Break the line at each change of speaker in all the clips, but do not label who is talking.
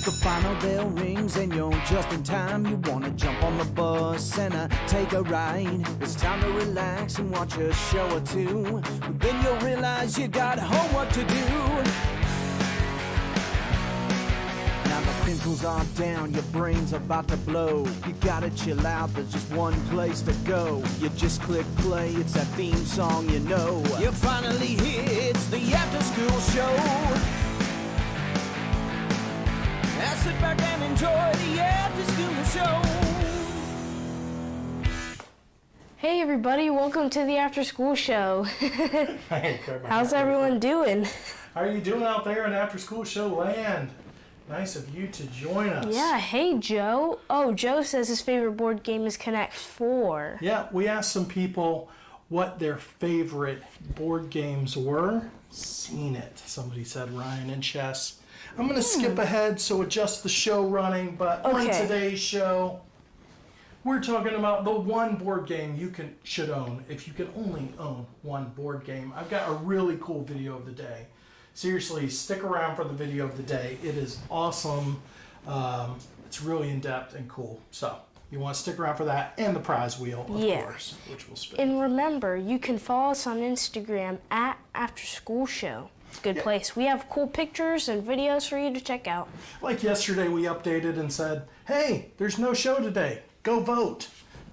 The final bell rings and you're just in time. You wanna jump on the bus and take a ride. It's time to relax and watch a show or two. But then you'll realize you got homework to do. Now the pencils are down, your brain's about to blow. You gotta chill out, there's just one place to go. You just click play, it's that theme song you know. You're finally here, it's the after school show. Now sit back and enjoy the after school show.
Hey everybody, welcome to the after school show.
Hey,
How's everyone doing?
How are you doing out there in after school show land? Nice of you to join us.
Yeah, hey Joe. Oh, Joe says his favorite board game is Connect 4.
Yeah, we asked some people what their favorite board games were. Seen it. Somebody said Ryan and chess. I'm going to skip ahead, so adjust the show running, but on today's show, we're talking about the one board game you should own if you can only own one board game. I've got a really cool video of the day. Seriously, stick around for the video of the day. It is awesome. It's really in-depth and cool. So you want to stick around for that and the prize wheel, of course, which we'll spin.
And remember, you can follow us on Instagram at After School Show. It's a good place. We have cool pictures and videos for you to check out.
Like yesterday, we updated and said, hey, there's no show today. Go vote.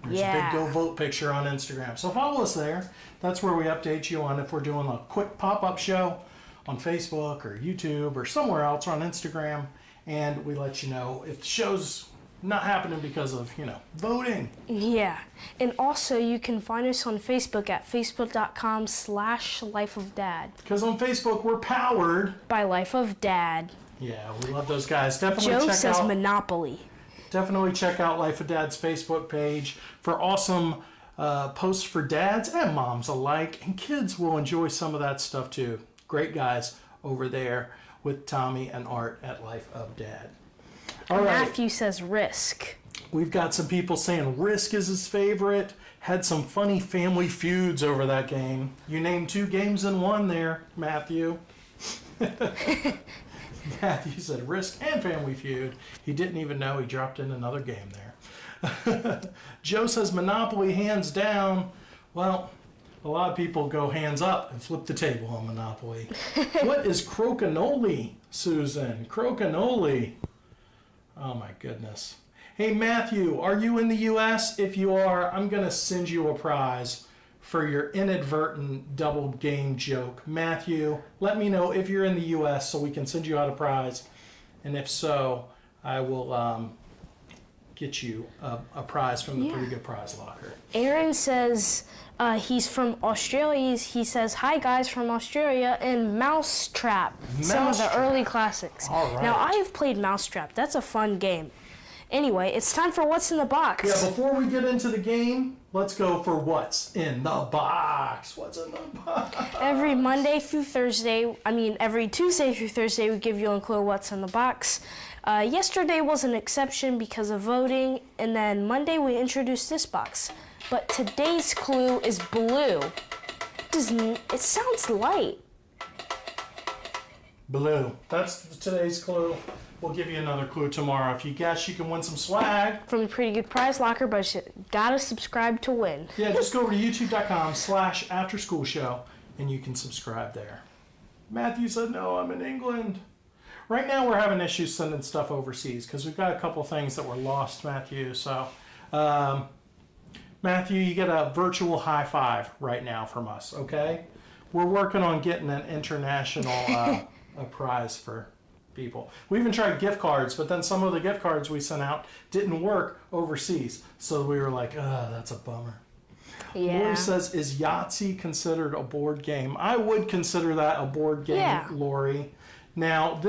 There's a big go vote picture on Instagram. So follow us there. That's where we update you on if we're doing a quick pop-up show on Facebook or YouTube or somewhere else or on Instagram. And we let you know if the show's not happening because of, voting.
Yeah. And also, you can find us on Facebook at facebook.com/lifeofdad.
Because on Facebook, we're powered
by Life of Dad.
Yeah, we love those guys. Definitely
Joe
check
says
out
Monopoly.
Definitely check out Life of Dad's Facebook page for awesome posts for dads and moms alike. And kids will enjoy some of that stuff too. Great guys over there with Tommy and Art at Life of Dad. All right.
Matthew says Risk.
We've got some people saying Risk is his favorite. Had some funny family feuds over that game. You named 2 games in one there, Matthew. Matthew said Risk and Family Feud. He didn't even know he dropped in another game there. Joe says Monopoly hands down. Well, a lot of people go hands up and flip the table on Monopoly. What is crokinole, Susan? Crokinole. Oh my goodness. Hey Matthew, are you in the U.S.? If you are, I'm going to send you a prize for your inadvertent double game joke. Matthew, let me know if you're in the U.S. so we can send you out a prize. And if so, I will get you a prize from the Pretty Good Prize Locker.
Aaron says he's from Australia. He says, hi guys from Australia, and Mousetrap. Some of the early classics.
All right.
Now, I have played Mousetrap. That's a fun game. Anyway, it's time for What's in the Box.
Yeah, before we get into the game, let's go for What's in the Box. What's in the box?
Every Tuesday through Thursday, we give you a clue what's in the box. Yesterday was an exception because of voting, and then Monday we introduced this box. But today's clue is blue. It sounds light.
Blue. That's today's clue. We'll give you another clue tomorrow. If you guess, you can win some swag.
From the Pretty Good Prize Locker, but you gotta subscribe to win.
Yeah, just go over to youtube.com/afterschoolshow and you can subscribe there. Matthew said, no, I'm in England. Right now we're having issues sending stuff overseas because we've got a couple things that were lost, Matthew. So, Matthew, you get a virtual high five right now from us, okay? We're working on getting an international a prize for people. We even tried gift cards, but then some of the gift cards we sent out didn't work overseas. So we were like, that's a bummer.
Yeah.
Lori says, is Yahtzee considered a board game? I would consider that a board game, Lori. Now,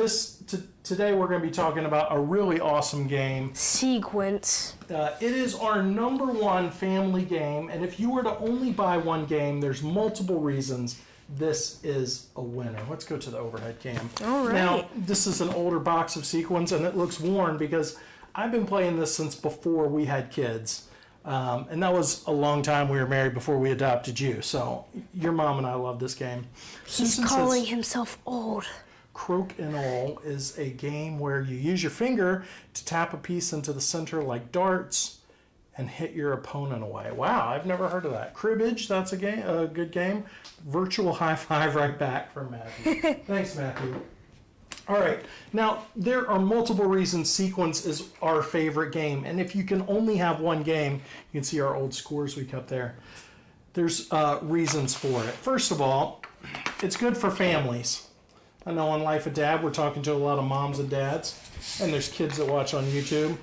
today we're going to be talking about a really awesome game.
Sequence.
It is our #1 family game, and if you were to only buy one game, there's multiple reasons this is a winner. Let's go to the overhead cam.
All right.
Now, this is an older box of Sequence, and it looks worn because I've been playing this since before we had kids. And that was a long time we were married before we adopted you. So your mom and I love this game.
He's calling himself old.
Crokinole is a game where you use your finger to tap a piece into the center like darts and hit your opponent away. Wow, I've never heard of that. Cribbage, that's a good game. Virtual high five right back from Matthew. Thanks, Matthew. All right, now there are multiple reasons Sequence is our favorite game, and if you can only have one game, you can see our old scores we kept there. There's reasons for it. First of all, it's good for families. I know on Life of Dad, we're talking to a lot of moms and dads, and there's kids that watch on YouTube.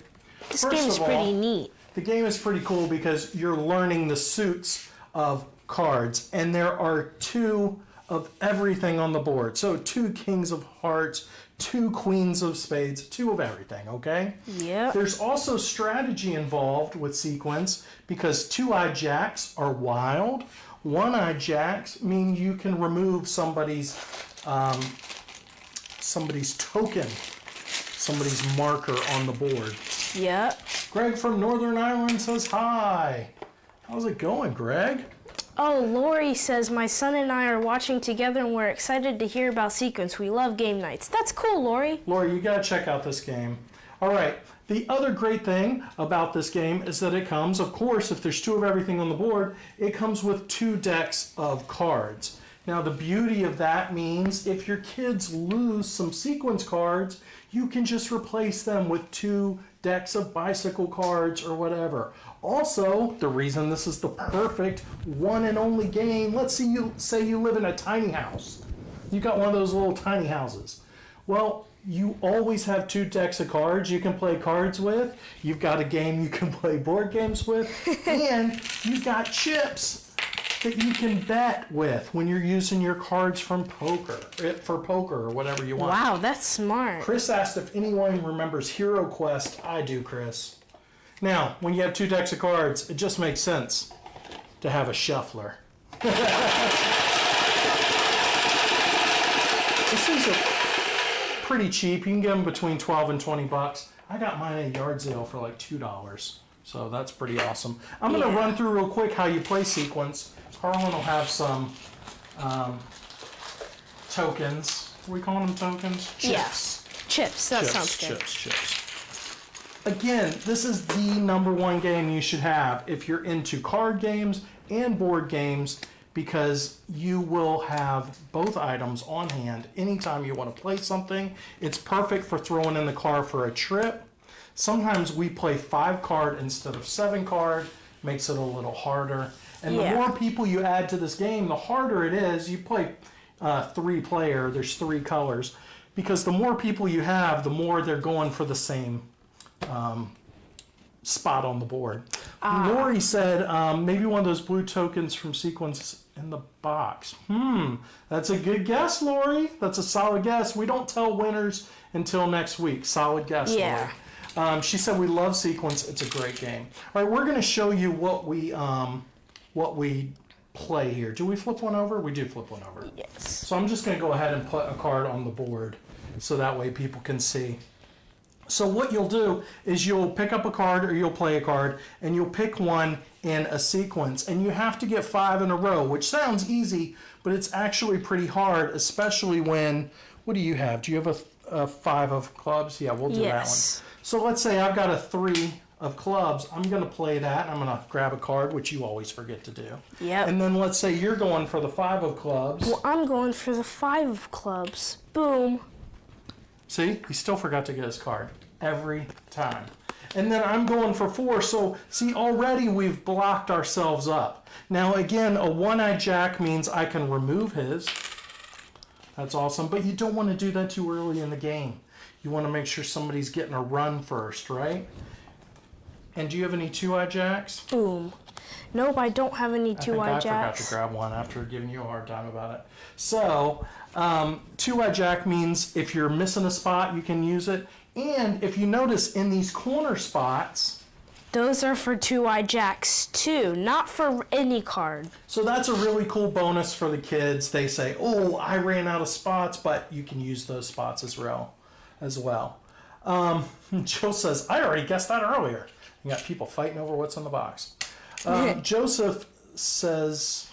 This game is pretty neat.
The game is pretty cool because you're learning the suits of cards, and there are 2 of everything on the board. So 2 kings of hearts, 2 queens of spades, 2 of everything, okay?
Yep.
There's also strategy involved with Sequence because 2-eyed jacks are wild. 1-eyed jacks mean you can remove somebody's token, somebody's marker on the board.
Yep.
Greg from Northern Ireland says hi. How's it going, Greg?
Oh, Lori says, my son and I are watching together and we're excited to hear about Sequence. We love game nights. That's cool, Lori.
Lori, you gotta check out this game. All right, the other great thing about this game is that it comes, of course, if there's 2 of everything on the board, it comes with 2 decks of cards. Now, the beauty of that means if your kids lose some Sequence cards, you can just replace them with 2 decks of bicycle cards or whatever. Also, the reason this is the perfect one and only game, let's say you live in a tiny house. You got one of those little tiny houses. Well, you always have 2 decks of cards you can play cards with. You've got a game you can play board games with. And you've got chips that you can bet with when you're using your cards for poker or whatever you want.
Wow, that's smart.
Chris asked if anyone remembers Hero Quest. I do, Chris. Now, when you have 2 decks of cards, it just makes sense to have a shuffler. This is pretty cheap. You can get them between 12 and 20 bucks. I got mine at a yard sale for like $2. So that's pretty awesome. I'm going to run through real quick how you play Sequence. Carlin will have some tokens. Are we calling them tokens? Chips.
Yes. Chips. That sounds good.
Chips. Again, this is the #1 game you should have if you're into card games and board games because you will have both items on hand anytime you want to play something. It's perfect for throwing in the car for a trip. Sometimes we play 5 card instead of 7 card, makes it a little harder. And the more people you add to this game, the harder it is. You play 3 player, there's 3 colors. Because the more people you have, the more they're going for the same spot on the board. Lori said maybe one of those blue tokens from Sequence in the box. That's a good guess, Lori. That's a solid guess. We don't tell winners until next week. Solid guess, Lori. She said we love Sequence. It's a great game. All right, we're going to show you what we play here. Do we flip one over? We do flip one over.
Yes.
So I'm just going to go ahead and put a card on the board so that way people can see. So what you'll do is you'll pick up a card or you'll play a card and you'll pick one in a sequence and you have to get 5 in a row, which sounds easy, but it's actually pretty hard, especially when, what do you have? Do you have a 5 of clubs? Yeah, we'll do that one. So let's say I've got a 3 of clubs. I'm going to play that. I'm going to grab a card, which you always forget to do.
Yep.
And then let's say you're going for the 5 of clubs.
Well, I'm going for the 5 of clubs. Boom.
See, he still forgot to get his card every time. And then I'm going for 4. So see, already we've blocked ourselves up. Now again, a 1-eyed jack means I can remove his. That's awesome. But you don't want to do that too early in the game. You want to make sure somebody's getting a run first, right? And do you have any 2-eyed jacks?
Boom. Nope, I don't have any 2-eyed jacks.
I forgot to grab one after giving you a hard time about it. So, 2-eyed jack means if you're missing a spot, you can use it. And if you notice in these corner spots,
those are for 2-eyed jacks too, not for any card.
So that's a really cool bonus for the kids. They say, oh, I ran out of spots, but you can use those spots as well. Jill says, I already guessed that earlier. You got people fighting over what's in the box. Joseph says,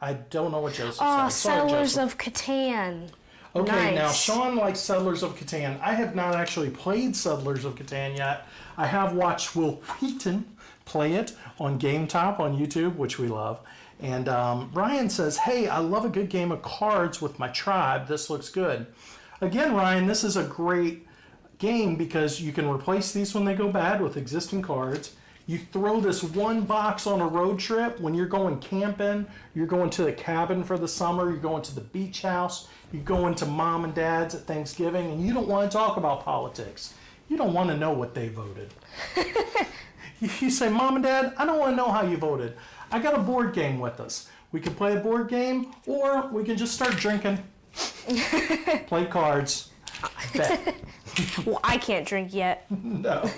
I don't know what Joseph says. Sorry,
Settlers
Joseph.
of Catan.
Okay, now
Nice.
Sean likes Settlers of Catan. I have not actually played Settlers of Catan yet. I have watched Will Wheaton play it on Game Top on YouTube, which we love. And Ryan says, hey, I love a good game of cards with my tribe. This looks good. Again, Ryan, this is a great game because you can replace these when they go bad with existing cards. You throw this one box on a road trip when you're going camping, you're going to the cabin for the summer, you're going to the beach house, you're going to mom and dad's at Thanksgiving, and you don't want to talk about politics. You don't want to know what they voted. You say, Mom and Dad, I don't want to know how you voted. I got a board game with us. We can play a board game, or we can just start drinking, play cards, bet.
Well, I can't drink yet.
No,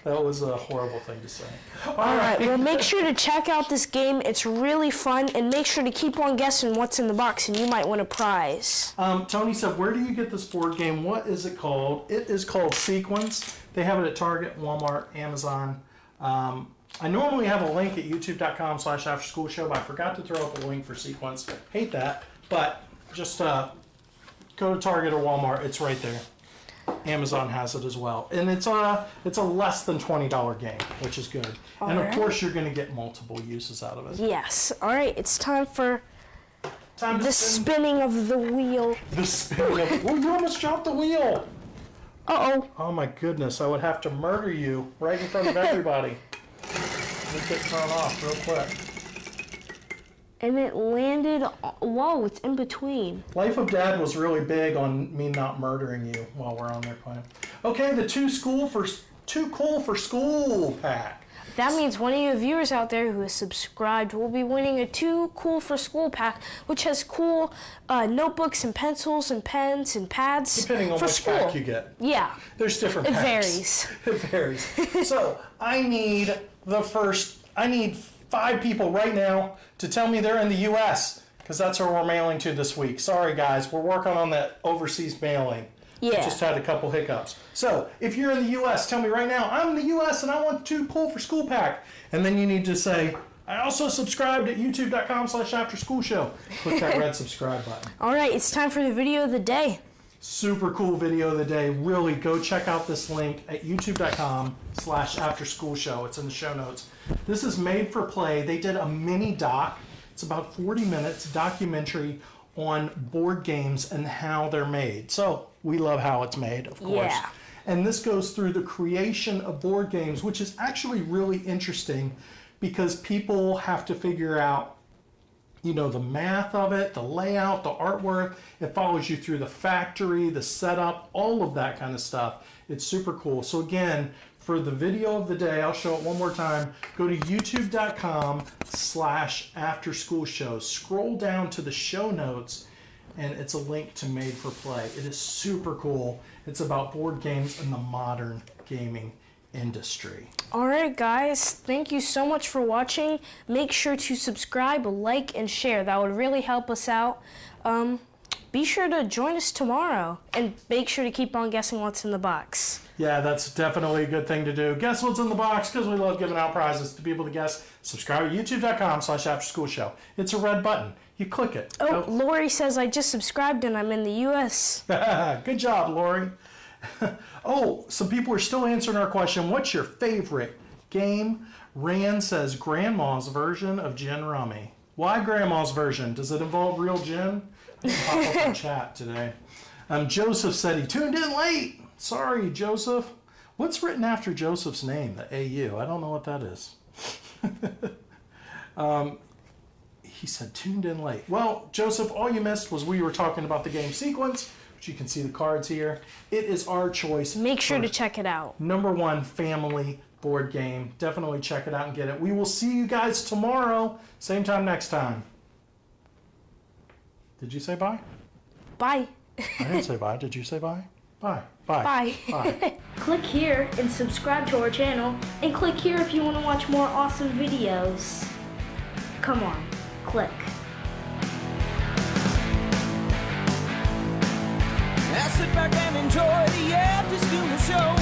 that was a horrible thing to say.
All right, well, make sure to check out this game. It's really fun, and make sure to keep on guessing what's in the box, and you might win a prize.
Tony said, where do you get this board game? What is it called? It is called Sequence. They have it at Target, Walmart, Amazon. I normally have a link at youtube.com/afterschoolshow, but I forgot to throw up a link for Sequence. Hate that, but just go to Target or Walmart. It's right there. Amazon has it as well, and it's a less than $20 game, which is good. And of course, you're going to get multiple uses out of it.
Yes. All right, it's time for
Time to
the
spin
spinning of the wheel.
the spinning of. Oh, you almost dropped the wheel.
Uh-oh.
Oh my goodness! I would have to murder you right in front of everybody. Let me get thrown off real quick.
And it landed. Whoa, it's in between.
Life of Dad was really big on me not murdering you while we're on there playing. Okay, the Too Cool for School pack.
That means one of you viewers out there who is subscribed will be winning a Too Cool for School pack, which has cool notebooks and pencils and pens and pads
Depending on
for
which
school.
pack you get.
Yeah,
There's different
it
packs.
varies.
It varies. So I need 5 people right now to tell me they're in the U.S. because that's who we're mailing to this week. Sorry guys, we're working on that overseas mailing.
Yeah.
Just had a couple hiccups. So if you're in the U.S., tell me right now, I'm in the U.S. and I want Too Cool for School pack. And then you need to say, I also subscribed at youtube.com/afterschoolshow. Click that red subscribe button.
All right, it's time for the video of the day.
Super cool video of the day. Really, go check out this link at youtube.com/afterschoolshow. It's in the show notes. This is Made for Play. They did a mini doc. It's about 40 minutes documentary on board games and how they're made. So we love how it's made, of course.
Yeah.
And this goes through the creation of board games, which is actually really interesting because people have to figure out, you know, the math of it, the layout, the artwork. It follows you through the factory, the setup, all of that kind of stuff. It's super cool. So again, for the video of the day, I'll show it one more time. Go to youtube.com/afterschoolshow. Scroll down to the show notes and it's a link to Made for Play. It is super cool. It's about board games in the modern gaming industry.
All right, guys, thank you so much for watching. Make sure to subscribe, like, and share. That would really help us out. Be sure to join us tomorrow, and make sure to keep on guessing what's in the box.
Yeah, that's definitely a good thing to do. Guess what's in the box, because we love giving out prizes to people to guess. Subscribe to youtube.com/afterschoolshow. It's a red button. You click it.
Oh, Lori says I just subscribed and I'm in the U.S.
Good job, Lori. Oh, some people are still answering our question. What's your favorite game? Rand says Grandma's version of Gin Rummy. Why Grandma's version? Does it involve real gin? Pop up in chat today. Joseph said he tuned in late. Sorry, Joseph. What's written after Joseph's name? The AU. I don't know what that is. He said tuned in late. Well, Joseph, all you missed was we were talking about the game Sequence, which you can see the cards here. It is our choice.
Make sure to
for
check it out.
#1 family board game. Definitely check it out and get it. We will see you guys tomorrow, same time next time. Did you say bye?
Bye.
I didn't say bye. Did you say bye? Bye. Bye.
Bye.
Bye.
Click here and subscribe to our channel, and click here if you want to watch more awesome videos. Come on, click.
Now sit back and enjoy the after school show.